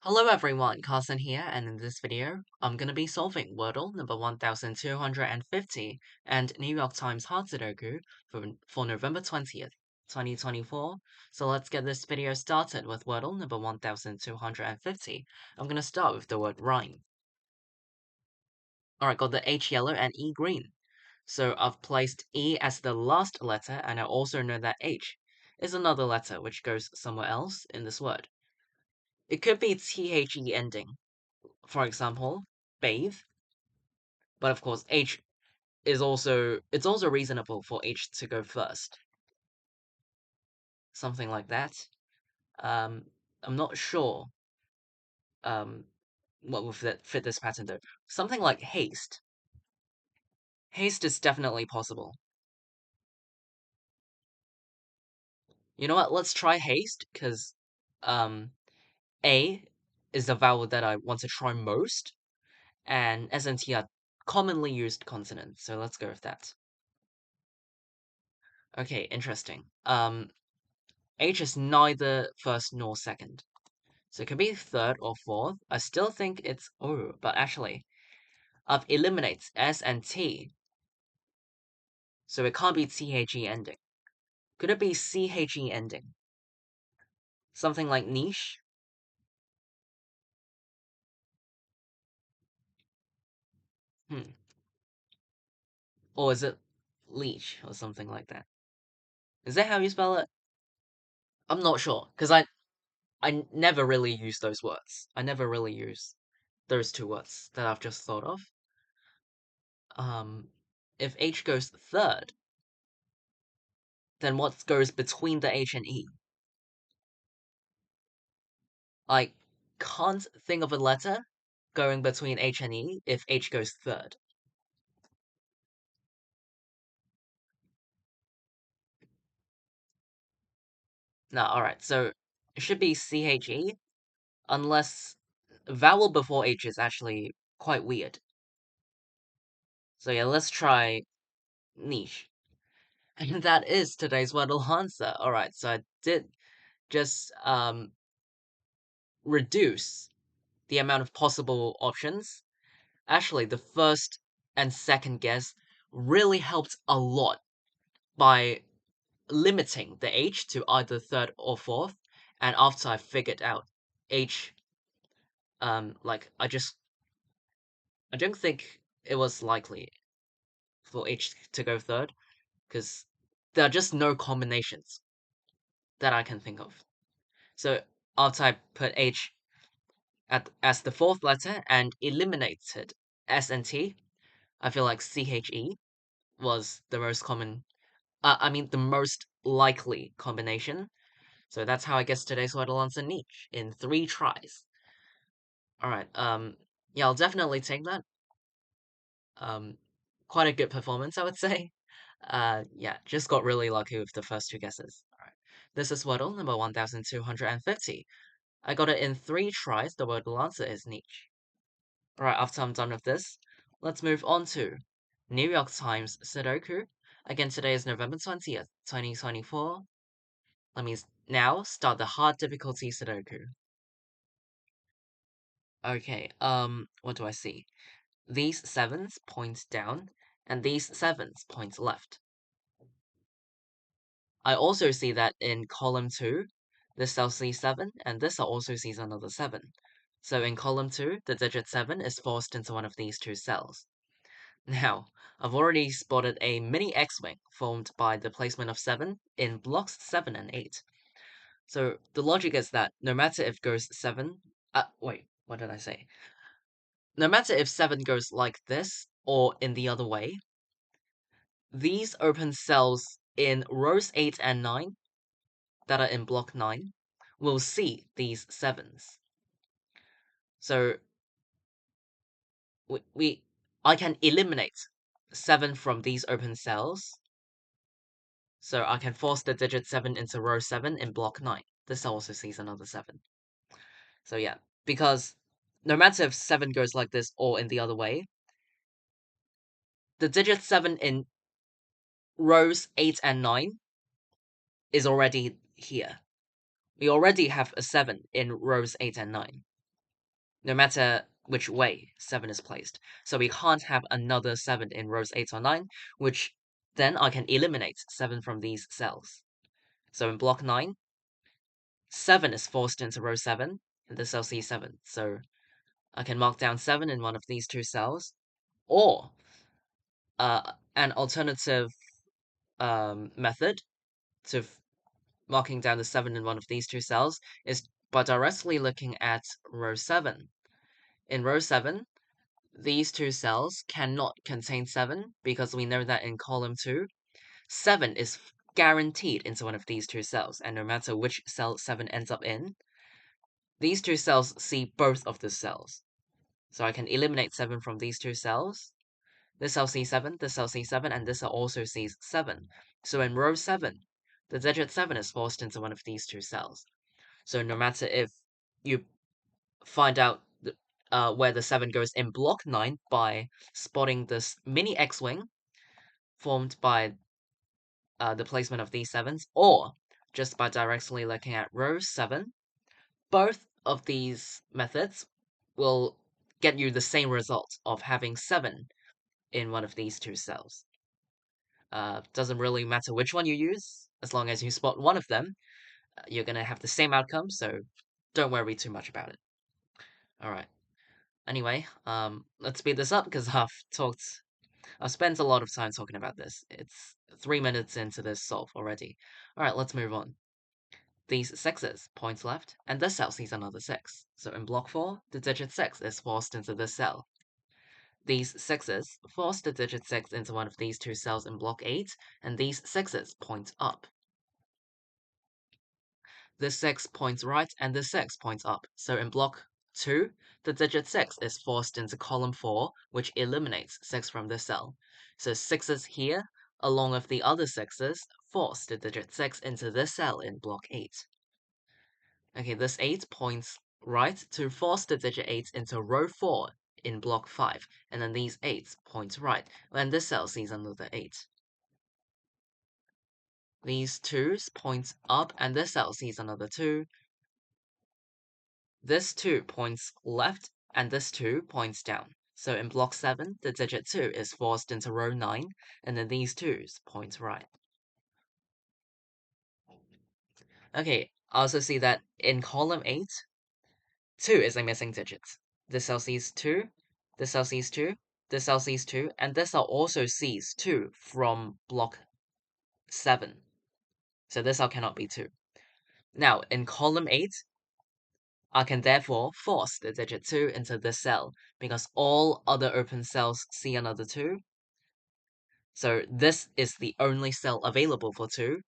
Hello everyone, Carson here, and in this video, I'm gonna be solving Wordle number 1250 and New York Times Hard Sudoku for November 20th, 2024. So let's get this video started with Wordle number 1250. I'm gonna start with the word rhyme. Alright, got the H yellow and E green. So I've placed E as the last letter, and I also know that H is another letter which goes somewhere else in this word. It could be THE ending. For example, bathe. But of course, it's also reasonable for H to go first. Something like that. I'm not sure what would fit this pattern though. Something like haste. Haste is definitely possible. You know what? Let's try haste, because A is the vowel that I want to try most, and S and T are commonly used consonants, so let's go with that. Okay, interesting. H is neither first nor second. So it could be third or fourth. I still think it's O, but actually, I've eliminated S and T, so it can't be THE ending. Could it be CHE ending? Something like niche? Hmm. Or is it leech or something like that? Is that how you spell it? I'm not sure, because I never really use those words. I never really use those two words that I've just thought of. If H goes third, then what goes between the H and E? I can't think of a letter going between H and E if H goes third. No, alright, so it should be CHE, unless vowel before H is actually quite weird. So yeah, let's try niche. And that is today's Wordle answer. Alright, so I did just reduce the amount of possible options. Actually, the first and second guess really helped a lot by limiting the H to either third or fourth. And after I figured out H, like I don't think it was likely for H to go third, because there are just no combinations that I can think of. So after I put H as the fourth letter and eliminated S and T, I feel like CHE was the most common, the most likely combination. So that's how I guess today's Wordle answer niche in 3 tries. Alright, yeah, I'll definitely take that. Um, quite a good performance, I would say. Yeah, just got really lucky with the first 2 guesses. Alright, this is Wordle number 1250. I got it in 3 tries, the Wordle answer is niche. Alright, after I'm done with this, let's move on to New York Times Sudoku. Again, today is November 20th, 2024. Let me now start the hard difficulty Sudoku. Okay, what do I see? These 7s point down, and these 7s point left. I also see that in column 2, this cell sees 7, and this cell also sees another 7. So in column 2, the digit 7 is forced into one of these 2 cells. Now, I've already spotted a mini X-wing formed by the placement of 7 in blocks 7 and 8. So the logic is that no matter if goes 7... wait, what did I say? No matter if 7 goes like this or in the other way, these open cells in rows 8 and 9 that are in block 9 will see these 7s. So I can eliminate 7 from these open cells. So I can force the digit 7 into row 7 in block 9. This also sees another 7. So yeah, because no matter if 7 goes like this or in the other way, the digit 7 in rows 8 and 9 is already here. We already have a 7 in rows 8 and 9. no matter which way 7 is placed. So we can't have another 7 in rows 8 or 9, which then I can eliminate 7 from these cells. So in block 9, 7 is forced into row 7 in the cell C7. So I can mark down 7 in one of these two cells, or an alternative method to marking down the 7 in one of these two cells is by directly looking at row 7. In row 7, these two cells cannot contain 7 because we know that in column 2, 7 is guaranteed into one of these two cells, and no matter which cell 7 ends up in, these two cells see both of the cells. So I can eliminate 7 from these two cells. This cell sees 7, this cell sees 7, and this cell also sees 7. So in row 7, the digit 7 is forced into one of these two cells. So no matter if you find out where the 7 goes in block 9 by spotting this mini X-wing formed by the placement of these 7s, or just by directly looking at row 7, both of these methods will get you the same result of having 7 in one of these two cells. Doesn't really matter which one you use, as long as you spot one of them, you're gonna have the same outcome, so don't worry too much about it. Alright. Anyway, let's speed this up because I've spent a lot of time talking about this. It's 3 minutes into this solve already. Alright, let's move on. These 6s points left, and this cell sees another 6. So in block 4, the digit 6 is forced into this cell. These 6s force the digit 6 into one of these two cells in block 8, and these 6s point up. This 6 points right, and this 6 points up. So in block 2, the digit 6 is forced into column 4, which eliminates 6 from this cell. So 6s here, along with the other 6s, force the digit 6 into this cell in block 8. Okay, this 8 points right to force the digit 8 into row 4 in block 5, and then these 8s point right, and this cell sees another 8. These 2s point up, and this cell sees another 2. This 2 points left, and this 2 points down. So in block 7, the digit 2 is forced into row 9, and then these 2s point right. Okay, I also see that in column 8, 2 is a missing digit. This cell sees 2, this cell sees 2, this cell sees 2, and this cell also sees 2 from block 7. So this cell cannot be 2. Now, in column 8, I can therefore force the digit 2 into this cell, because all other open cells see another 2. So this is the only cell available for 2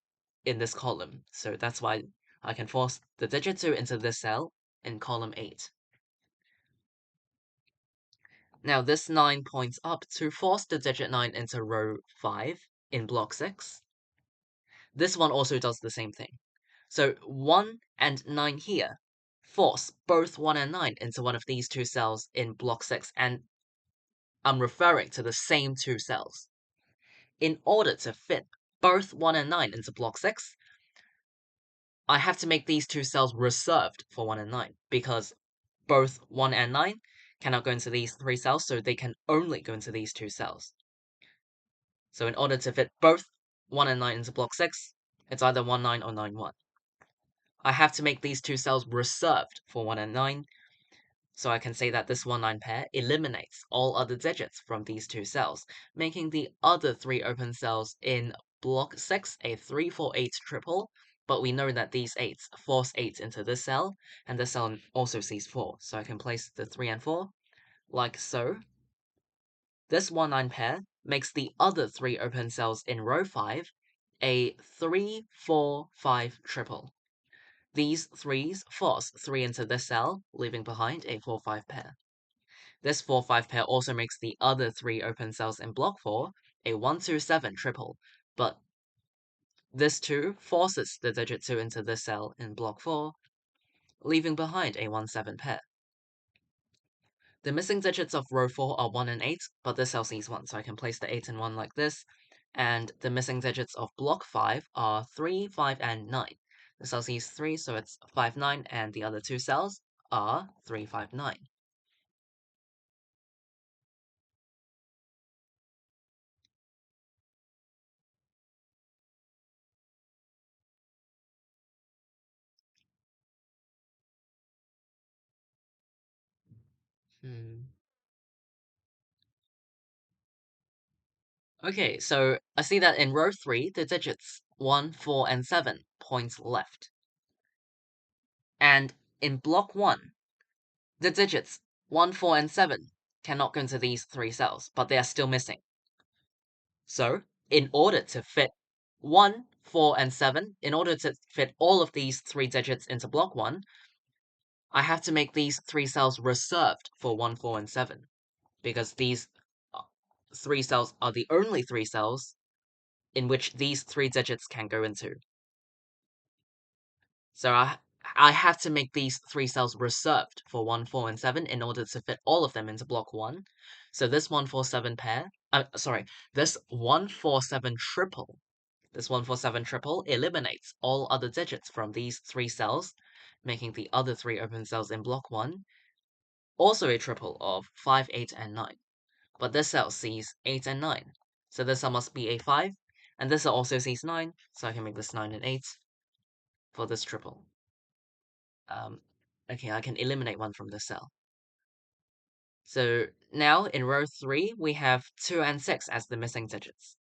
in this column. So that's why I can force the digit 2 into this cell in column 8. Now this 9 points up to force the digit 9 into row 5 in block 6. This one also does the same thing. So 1 and 9 here force both 1 and 9 into one of these two cells in block 6, and I'm referring to the same two cells. In order to fit both 1 and 9 into block 6, I have to make these two cells reserved for 1 and 9, because both 1 and 9 cannot go into these three cells, so they can only go into these two cells. So in order to fit both 1 and 9 into block 6, it's either 1, 9 or 9, 1. I have to make these two cells reserved for 1 and 9, so I can say that this 1, 9 pair eliminates all other digits from these two cells, making the other three open cells in block 6 a 3, 4, 8 triple, but we know that these 8s force 8 into this cell, and this cell also sees 4, so I can place the 3 and 4, like so. This 1, 9 pair makes the other three open cells in row 5 a 3, 4, 5 triple. These 3s force 3 into this cell, leaving behind a 4, 5 pair. This 4, 5 pair also makes the other three open cells in block 4 a 1, 2, 7 triple, but this 2 forces the digit 2 into this cell in block 4, leaving behind a 1, 7 pair. The missing digits of row 4 are 1 and 8, but this cell sees 1, so I can place the 8 and 1 like this, and the missing digits of block 5 are 3, 5, and 9. The cell sees 3, so it's 5, 9, and the other two cells are 3, 5, 9. Hmm. Okay, so I see that in row 3, the digits 1, 4, and 7 point left. And in block 1, the digits 1, 4, and 7 cannot go into these 3 cells, but they are still missing. So, in order to fit 1, 4, and 7, in order to fit all of these 3 digits into block 1, I have to make these 3 cells reserved for 1, 4, and 7, because these 3 cells are the only 3 cells in which these 3 digits can go into. So I have to make these 3 cells reserved for 1, 4, and 7 in order to fit all of them into block 1. So this 1, 4, 7 pair, this 1, 4, 7 triple, eliminates all other digits from these 3 cells, making the other 3 open cells in block 1 also a triple of 5, 8, and 9. But this cell sees 8 and 9, so this cell must be a 5, and this cell also sees 9, so I can make this 9 and 8 for this triple. Okay, I can eliminate one from this cell. So now in row 3, we have 2 and 6 as the missing digits.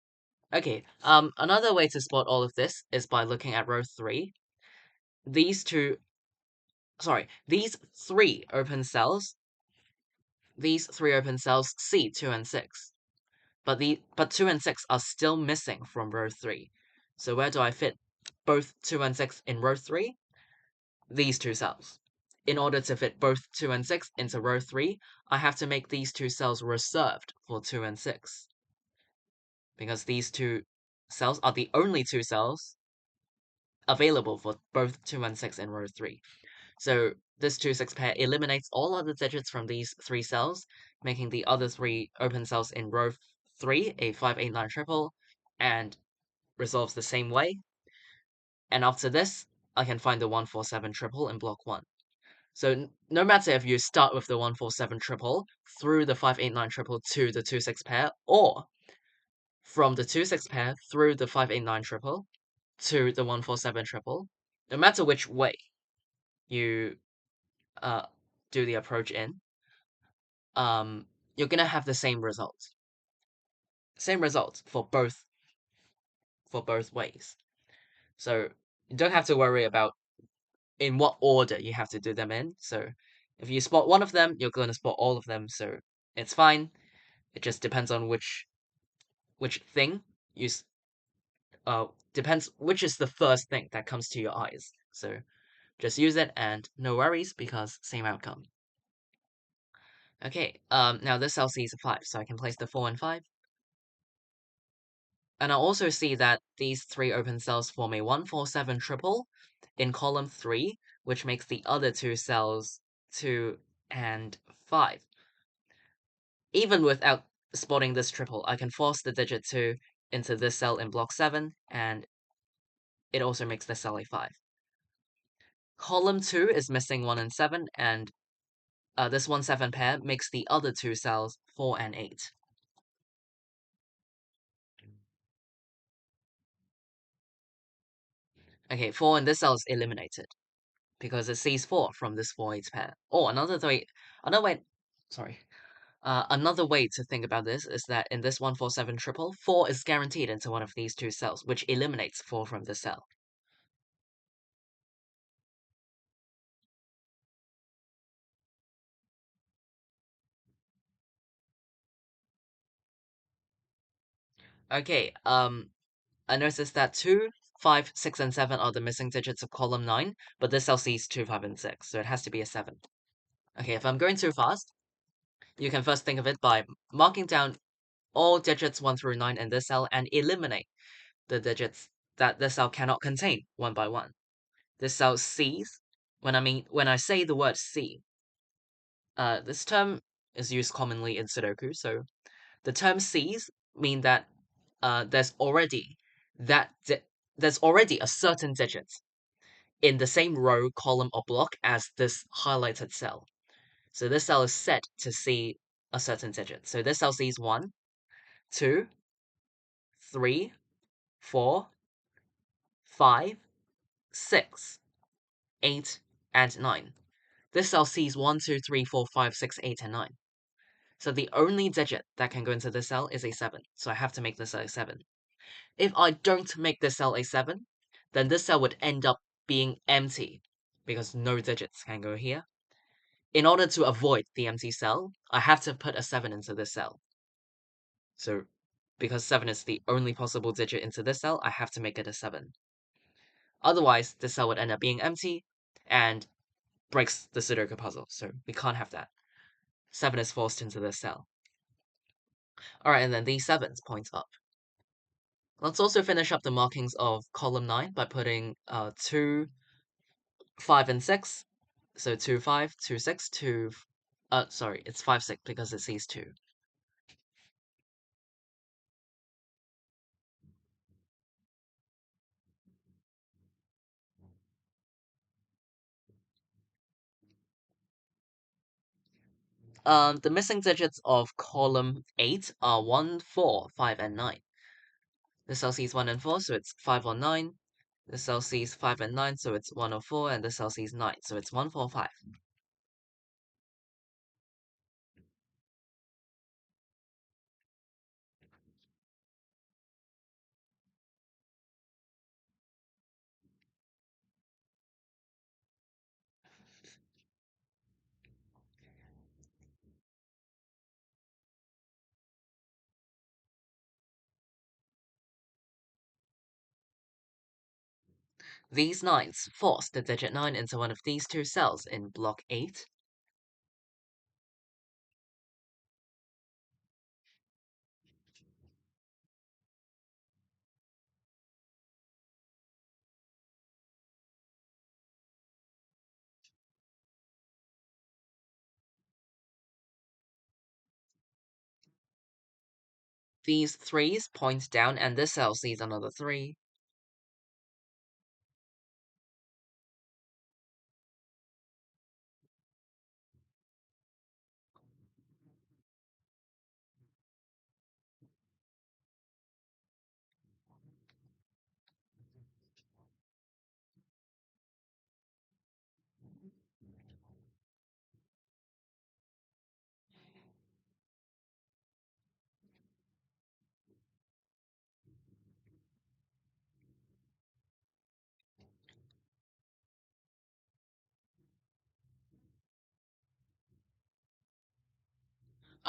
Okay, another way to spot all of this is by looking at row 3. These 3 open cells, see 2 and 6. But 2 and 6 are still missing from row 3. So where do I fit both 2 and 6 in row 3? These 2 cells. In order to fit both 2 and 6 into row 3, I have to make these 2 cells reserved for 2 and 6. Because these 2 cells are the only 2 cells available for both 2 and 6 in row 3. So this 2, 6 pair eliminates all other digits from these 3 cells, making the other 3 open cells in row 3 a 5, 8, 9 triple, and resolves the same way. And after this, I can find the 1, 4, 7 triple in block 1. So no matter if you start with the 1, 4, 7 triple through the 5, 8, 9 triple to the 2, 6 pair, or from the 2, 6 pair through the 5, 8, 9 triple to the 1, 4, 7 triple, no matter which way you uh, do the approach in, you're gonna have the same result. Same result for both ways. So you don't have to worry about in what order you have to do them in. So if you spot one of them, you're gonna spot all of them. So it's fine. It just depends on which thing you depends which is the first thing that comes to your eyes. So just use it and no worries because same outcome. Okay, now this cell sees a 5, so I can place the 4 and 5. And I also see that these 3 open cells form a 1, 4, 7 triple in column 3, which makes the other 2 cells 2 and 5. Even without spotting this triple, I can force the digit 2 into this cell in block 7, and it also makes this cell a 5. Column 2 is missing 1 and 7, and this 1, 7 pair makes the other 2 cells 4 and 8. Okay, 4 in this cell is eliminated because it sees 4 from this 4, 8 pair. Or another way, sorry. Another way to think about this is that in this 1, 4, 7 triple, 4 is guaranteed into one of these 2 cells, which eliminates 4 from the cell. Okay, I noticed that 2, 5, 6, and 7 are the missing digits of column 9, but this cell sees 2, 5, and 6, so it has to be a 7. Okay, if I'm going too fast, you can first think of it by marking down all digits 1 through 9 in this cell and eliminate the digits that this cell cannot contain one by one. This cell sees, when I say the word see, this term is used commonly in Sudoku, so the term sees mean that there's already a certain digit in the same row, column, or block as this highlighted cell. So this cell is set to see a certain digit. So this cell sees 1, 2, 3, 4, 5, 6, 8, and 9. This cell sees 1, 2, 3, 4, 5, 6, 8, and 9. So the only digit that can go into this cell is a 7. So I have to make this a 7. If I don't make this cell a 7, then this cell would end up being empty because no digits can go here. In order to avoid the empty cell, I have to put a 7 into this cell. So because 7 is the only possible digit into this cell, I have to make it a 7. Otherwise, this cell would end up being empty and breaks the Sudoku puzzle. So we can't have that. 7 is forced into this cell. Alright, and then these 7s point up. Let's also finish up the markings of column 9 by putting 2, 5, and 6. So 2, 5, 2, 6, 2... sorry, it's 5, 6 because it sees 2. The missing digits of column 8 are 1, 4, 5, and 9. The cell sees 1 and 4, so it's 5 or 9. The cell sees 5 and 9, so it's 1 or 4, and the cell sees 9, so it's 1, 4, 5. These 9s force the digit 9 into one of these two cells in block 8. These 3s point down, and this cell sees another 3.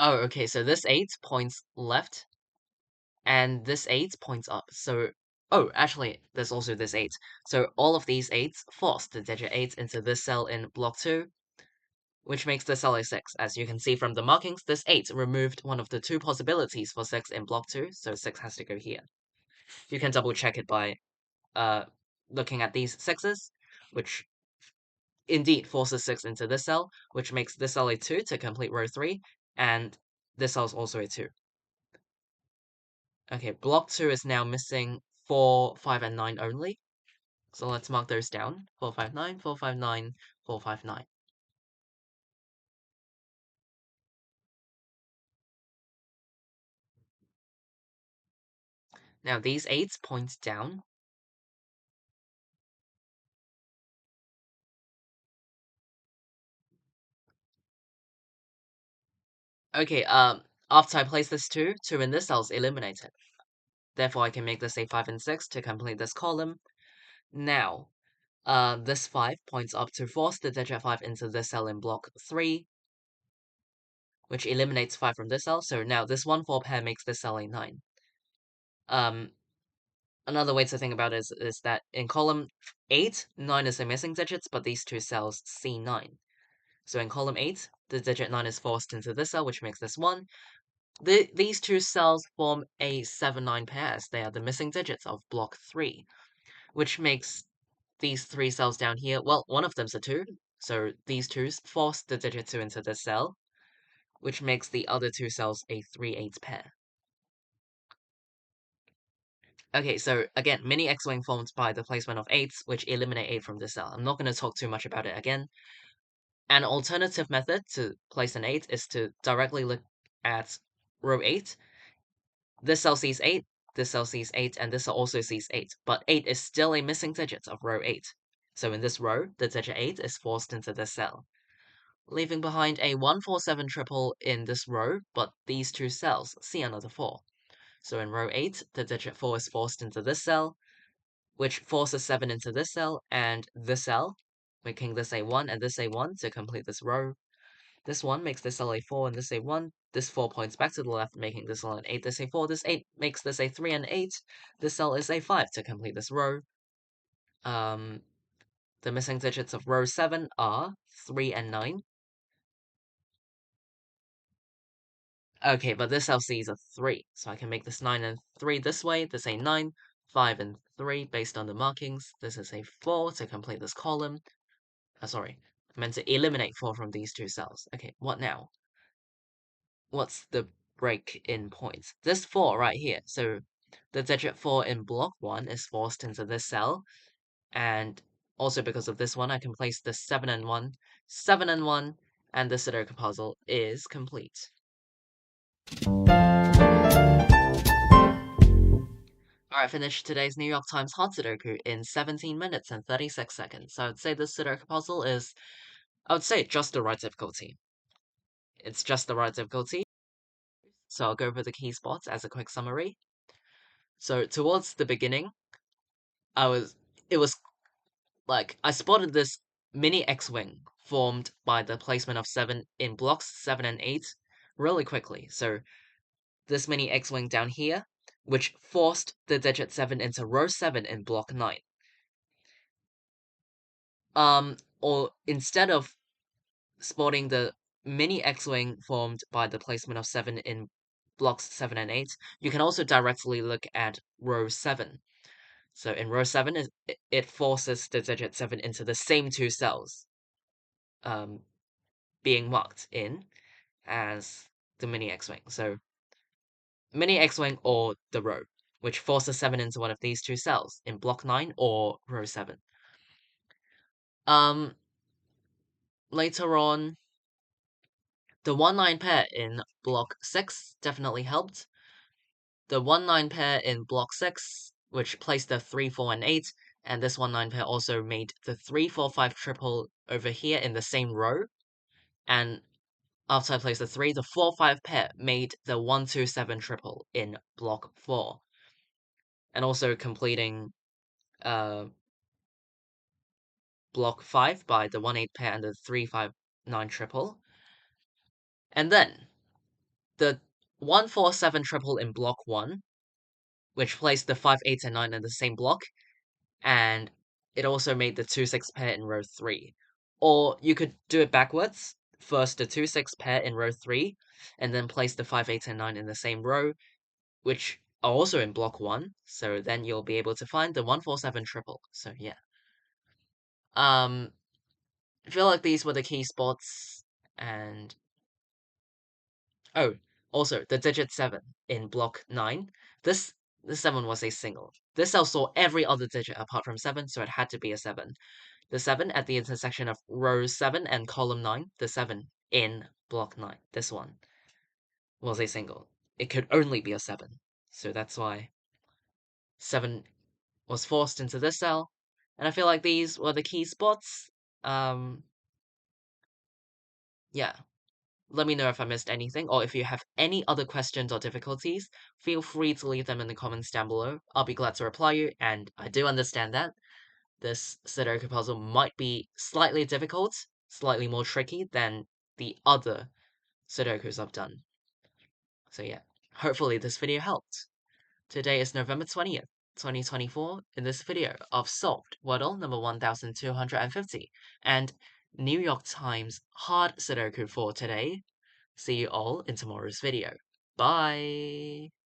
Oh, okay, so this 8 points left, and this 8 points up. So, oh, actually, there's also this 8. So all of these 8s force the digit 8 into this cell in block 2, which makes the cell a 6. As you can see from the markings, this 8 removed one of the two possibilities for 6 in block 2, so 6 has to go here. You can double check it by uh, looking at these 6s, which indeed forces 6 into this cell, which makes this cell a 2 to complete row 3, and this cell is also a 2. Okay, block 2 is now missing 4, 5, and 9 only. So let's mark those down. 4, 5, 9, 4, 5, 9, 4, 5, 9. Now these 8s point down. Okay, after I place this 2, 2 in this cell is eliminated. Therefore, I can make this a 5 and 6 to complete this column. Now, this 5 points up to force the digit 5 into this cell in block 3, which eliminates 5 from this cell. So now this 1, 4 pair makes this cell a 9. Another way to think about it is that in column 8, 9 is a missing digit, but these two cells see 9. So in column 8, the digit 9 is forced into this cell, which makes this 1. These two cells form a 7, 9 pairs. They are the missing digits of block 3, which makes these 3 cells down here, well, one of them's a 2, so these 2's force the digit 2 into this cell, which makes the other 2 cells a 3, 8 pair. Okay, so again, mini X-wing formed by the placement of 8s, which eliminate 8 from this cell. I'm not going to talk too much about it again. An alternative method to place an 8 is to directly look at row 8. This cell sees 8, this cell sees 8, and this cell also sees 8, but 8 is still a missing digit of row 8. So in this row, the digit 8 is forced into this cell. leaving behind a 147 triple in this row, but these two cells see another 4. So in row 8, the digit 4 is forced into this cell, which forces 7 into this cell and this cell, making this a 1 and this a 1 to complete this row. This 1 makes this cell a 4 and this a 1. This 4 points back to the left, making this cell an 8, this a 4. This 8 makes this a 3 and 8. This cell is a 5 to complete this row. The missing digits of row 7 are 3 and 9. Okay, but this cell sees a 3, so I can make this 9 and 3 this way. This a 9, 5 and 3 based on the markings. This is a 4 to complete this column. Sorry, I meant to eliminate 4 from these two cells. Okay, what now? What's the break in points? This 4 right here. So the digit 4 in block 1 is forced into this cell. And also because of this one, I can place the 7 and 1, 7 and 1, and the Sudoku puzzle is complete. Alright, finished today's New York Times Hot Sudoku in 17 minutes and 36 seconds. So I would say this Sudoku puzzle is, I would say, just the right difficulty. It's just the right difficulty. So I'll go over the key spots as a quick summary. So towards the beginning, it was like, I spotted this mini X-Wing formed by the placement of 7 in blocks 7 and 8 really quickly. So this mini X-Wing down here, which forced the digit 7 into row 7 in block 9. Or instead of spotting the mini X-Wing formed by the placement of 7 in blocks 7 and 8, you can also directly look at row 7. So in row 7, it forces the digit 7 into the same two cells, being marked in as the mini X-Wing. So mini X-Wing or the row, which forces 7 into one of these two cells in block 9 or row 7. Later on, the 1-9 pair in block 6 definitely helped. The 1-9 pair in block 6, which placed the 3, 4, and 8, and this 1-9 pair also made the 3, 4, 5 triple over here in the same row. And after I placed the 3, the 4, 5 pair made the 1, 2, 7 triple in block 4. And also completing block 5 by the 1, 8 pair and the 3, 5, 9 triple. And then the 1, 4, 7 triple in block 1, which placed the 5, 8, and 9 in the same block, and it also made the 2, 6 pair in row 3. Or you could do it backwards. First the 2, 6 pair in row 3, and then place the 5, 8, and 9 in the same row, which are also in block 1, so then you'll be able to find the 1, 4, 7 triple. So yeah. I feel like these were the key spots, and oh, also the digit 7 in block 9. This 7 was a single. This cell saw every other digit apart from 7, so it had to be a 7. The 7 at the intersection of row 7 and column 9, the 7 in block 9. This one was a single. It could only be a 7, so that's why 7 was forced into this cell, and I feel like these were the key spots. Yeah. Let me know if I missed anything, or if you have any other questions or difficulties, feel free to leave them in the comments down below. I'll be glad to reply you, and I do understand that this Sudoku puzzle might be slightly difficult, slightly more tricky than the other Sudokus I've done. So yeah, hopefully this video helped. Today is November 20th, 2024. In this video, I've solved Wordle number 1250 and New York Times hard Sudoku for today. See you all in tomorrow's video. Bye!